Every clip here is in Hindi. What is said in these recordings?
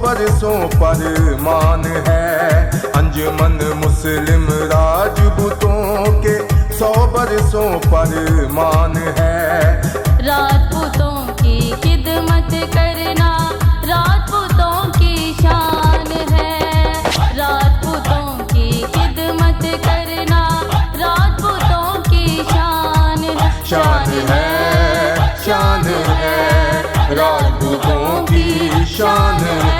बरसों पर मान है। अंजुमन मुस्लिम राजपूतों के 100 बरसों पर मान है। राजपूतों की खिदमत करना राजपूतों की शान है। राजपूतों की खिदमत करना राजपूतों की शान है। शान है, शान है, राजपूतों की शान है।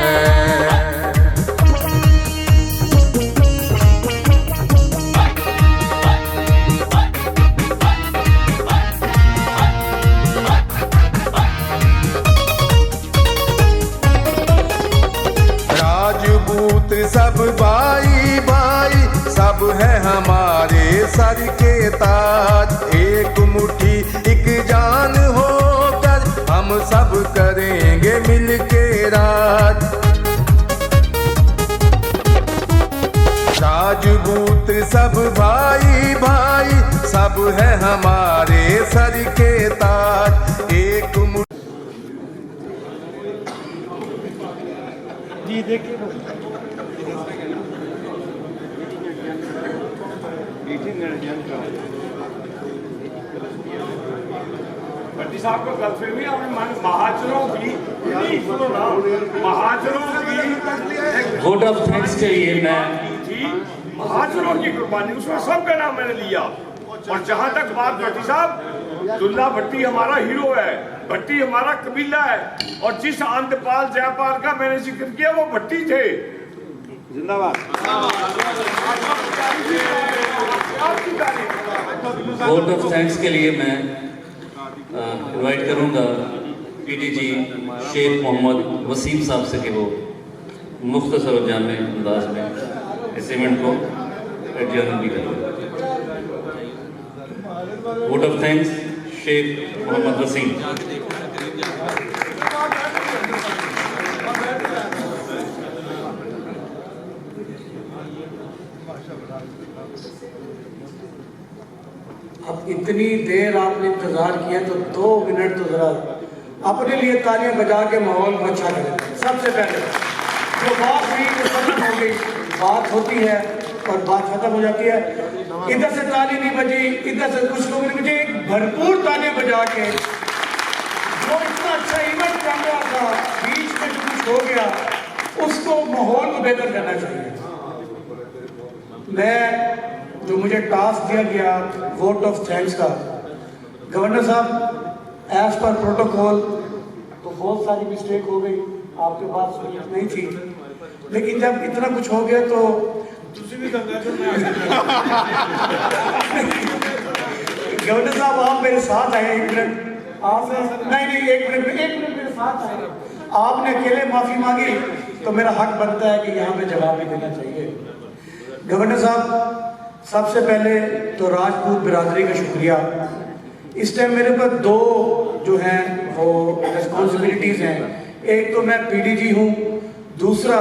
राजपूत सब भाई भाई, सब है हमारे सर के ताज। एक मुट्ठी एक जान होकर हम सब करेंगे मिलके राज। राजपूत सब भाई भाई, सब है हमारे सर के ताज। एक जी देखिए भट्टी साहब को गलतफहमी महाजनों की वोट ऑफ थैंक्स के लिए मैं महाजनों की कुर्बानी, उसमें सबका नाम मैंने लिया। और जहां तक बात भट्टी साहब, दुल्ला भट्टी हमारा हीरो है, भट्टी हमारा कबीला है। और जिस आंतपाल जयपाल का मैंने जिक्र किया वो भट्टी थे। जिंदाबाद। वोट ऑफ थैंक्स के लिए मैं इनवाइट करूंगा पीडीजी शेख मोहम्मद वसीम साहब से कि वो मुख्तसर और जामे अंदाज में इस इवेंट को एडजर्न भी करें। Vote of thanks Sheikh Mohammad Waseem. अब इतनी देर आपने इंतजार किया तो 2 मिनट तो जरा अपने लिए तालियां बजा के माहौल को अच्छा करें। सबसे पहले जो बात हुई वो खत्म हो गई, बात होती है और बात खत्म हो जाती है। इधर से ताली नहीं बजी, इधर से कुछ लोगों ने मुझे एक भरपूर तालियां बजा के, जो इतना अच्छा इवेंट कर रहा था, बीच में जो कुछ हो गया उसको माहौल को बेहतर करना चाहिए। मैं जो मुझे टास्क दिया गया वोट ऑफ थैंक्स का, गवर्नर साहब एज पर प्रोटोकॉल तो बहुत सारी मिस्टेक हो गई, आपके पास सहूलियत नहीं थी, लेकिन जब इतना कुछ हो गया तो गवर्नर साहब आप मेरे साथ आए, 1 मिनट आप नहीं एक मिनट मेरे साथ आए। आपने अकेले माफी मांगी तो मेरा हक बनता है कि यहाँ पे जवाब भी देना चाहिए। गवर्नर साहब सबसे पहले तो राजपूत बिरादरी का शुक्रिया। इस टाइम मेरे पर 2 जो हैं वो रिस्पॉन्सिबिलिटीज़ हैं। एक तो मैं पीडीजी हूँ, दूसरा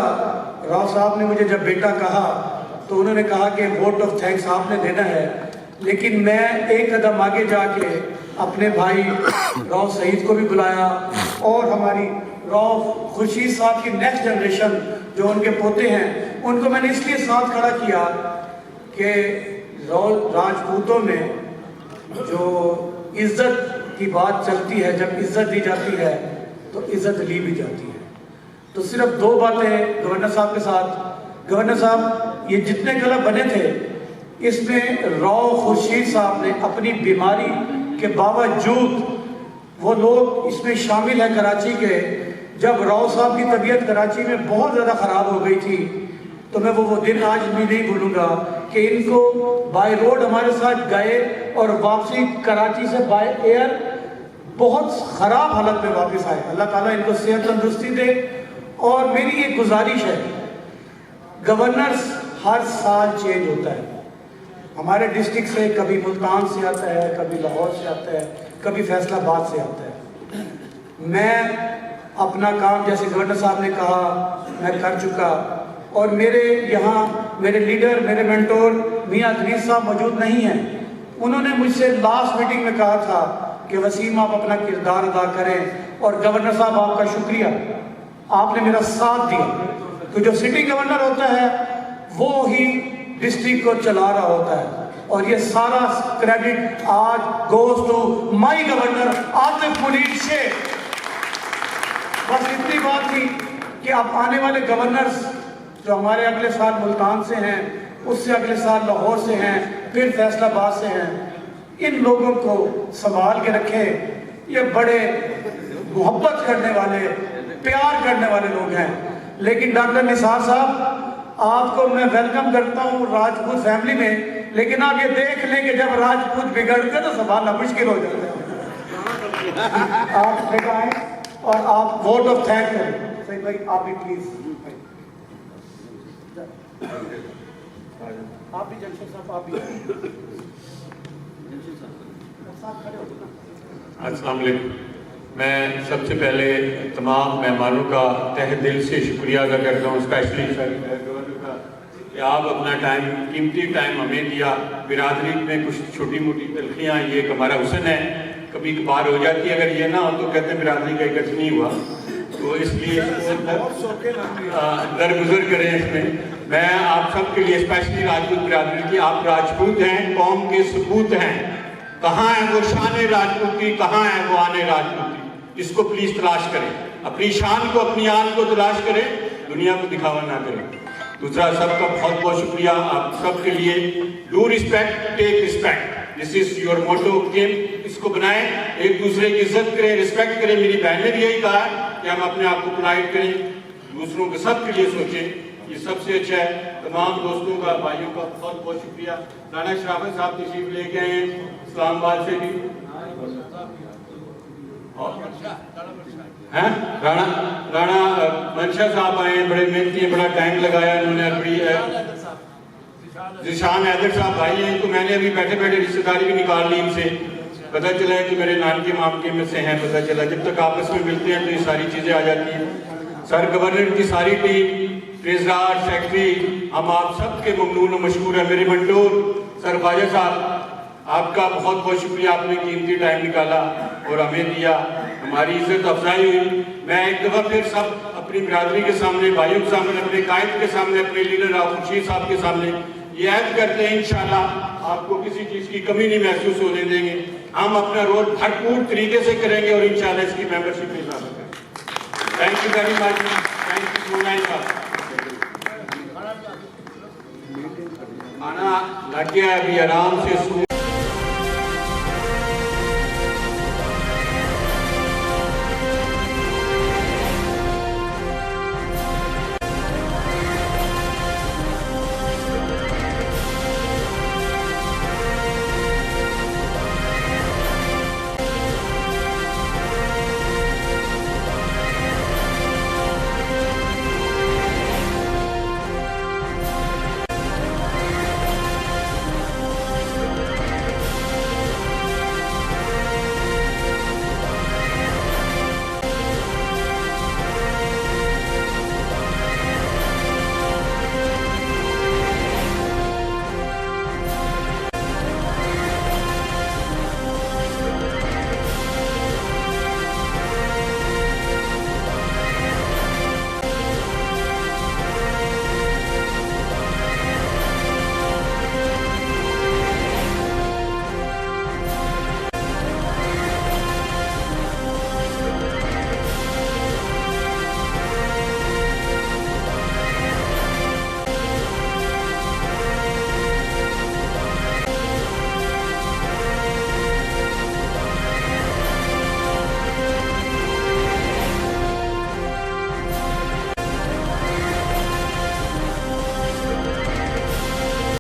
राव साहब ने मुझे जब बेटा कहा तो उन्होंने कहा कि वोट ऑफ थैंक्स आपने देना है, लेकिन मैं एक कदम आगे जाके अपने भाई राव सईद को भी बुलाया और हमारी राव खुर्शीद साहब की नेक्स्ट जनरेशन जो उनके पोते हैं उनको मैंने इसलिए साथ खड़ा किया कि राजपूतों में जो इज्जत की बात चलती है, जब इज्जत दी जाती है तो इज्जत ली भी जाती है। तो सिर्फ 2 बातें गवर्नर साहब के साथ। गवर्नर साहब ये जितने क्लब बने थे इसमें राव खुर्शीद साहब ने अपनी बीमारी के बावजूद, वो लोग इसमें शामिल हैं कराची के, जब राव साहब की तबीयत कराची में बहुत ज़्यादा ख़राब हो गई थी तो मैं वो दिन आज भी नहीं भूलूंगा कि इनको बाय रोड हमारे साथ गए और वापसी कराची से बाय एयर बहुत ख़राब हालत में वापस आए। अल्लाह ताला इनको सेहत तंदुरुस्ती दे। और मेरी एक गुजारिश है, गवर्नर्स हर साल चेंज होता है। हमारे डिस्ट्रिक्ट से कभी मुल्तान से आता है, कभी लाहौर से आता है, कभी फैसलाबाद से आता है। मैं अपना काम जैसे गवर्नर साहब ने कहा मैं कर चुका, और मेरे यहाँ मेरे लीडर, मेरे मेंटोर मियां अदनीस साहब मौजूद नहीं हैं। उन्होंने मुझसे लास्ट मीटिंग में कहा था कि वसीम आप अपना किरदार अदा करें, और गवर्नर साहब आपका शुक्रिया आपने मेरा साथ दिया। तो जो सिटी गवर्नर होता है वो ही डिस्ट्रिक्ट को चला रहा होता है, और ये सारा क्रेडिट आज goes to my governor Atif Munir Sheikh. बस इतनी बात थी कि अब आने वाले गवर्नर्स जो हमारे अगले साल मुल्तान से हैं, उससे अगले साल लाहौर से हैं, फिर फैसलाबाद से हैं, इन लोगों को संभाल के रखें। ये बड़े मोहब्बत करने वाले, प्यार करने वाले लोग हैं। लेकिन डॉक्टर निसार साहब, आपको मैं वेलकम करता हूँ राजपूत फैमिली में, लेकिन आप ये देख लें कि जब राजपूत बिगड़ते तो संभालना मुश्किल हो जाता है। आप बेटा आए और आप वोट ऑफ थैंक करें। सही भाई, आप भी प्लीज, आप भी जमशेद साहब, आप भी अस्सलाम वालेकुम। मैं सबसे पहले तमाम मेहमानों का तहे दिल से शुक्रिया अदा करता हूँ, स्पेशली गवर्नर का, कि आप अपना टाइम, कीमती टाइम हमें दिया। बिरादरी में कुछ छोटी मोटी तलखियाँ, ये एक हमारा हुस्न है, कभी कभार हो जाती है। अगर ये ना हो तो कहते हैं बिरादरी का इकट्ठ नहीं हुआ, तो इसलिए दरगुजर करें इसमें। मैं आप सब के लिए, स्पेशली राजपूत बिरादरी की, आप राजपूत हैं, कौम के सपूत हैं। कहाँ है वो शान राजपूती, कहाँ है वो आने राजपूती, इसको प्लीज तलाश करें। अपनी शान को, अपनी आन को तलाश करें, दुनिया को दिखावा ना करें। दूसरा, सबका बहुत बहुत शुक्रिया आप सब के लिए। Do respect, take respect, this is your motto game. इसको बनाएं, एक दूसरे की इज्जत करें, रिस्पेक्ट करें। मेरी बहन ने भी यही कहा कि हम अपने आप को पोलाइट करें, दूसरों के सब के लिए सोचें, ये सबसे अच्छा है। तमाम दोस्तों का, भाइयों का बहुत बहुत शुक्रिया। राणा शराफत साहब तशरीफ लेके आए हैं इस्लामाबाद से भी, हैं राणा मंशा साहब आए हैं, बड़े मेहनती हैं, बड़ा टाइम लगाया उन्होंने। बड़ी जिशान हैदर साहब भाई हैं, इनको मैंने अभी बैठे बैठे रिश्तेदारी भी निकाल ली इनसे। पता चला है कि मेरे नानके मामके में से हैं, पता चला। जब तक आपस में मिलते हैं तो ये सारी चीज़ें आ जाती हैं। सर गवर्नर की सारी टीम, ट्रेजरार, सेक्रेटरी, हम आप सब के ममनून और मशहूर है। मेरे मंटोर सर ख्वाजा साहब, आपका बहुत बहुत शुक्रिया, आपने कीमती टाइम निकाला और हमें दिया, हमारी इज्जत अफजाई हुई। मैं एक दफ़ा फिर सब अपनी बिरादरी के सामने, भाइयों के सामने, अपने कायद के सामने, अपने लीडर राव खुर्शीद साहब के सामने ये ऐद करते हैं, इंशाल्लाह आपको किसी चीज़ की कमी नहीं महसूस होने देंगे। हम अपना रोल भरपूर तरीके से करेंगे और इंशाल्लाह इसकी मेंबरशिप में इजाफा करेंगे। Thank you very much, thank you. खाना लग गया अभी, आराम से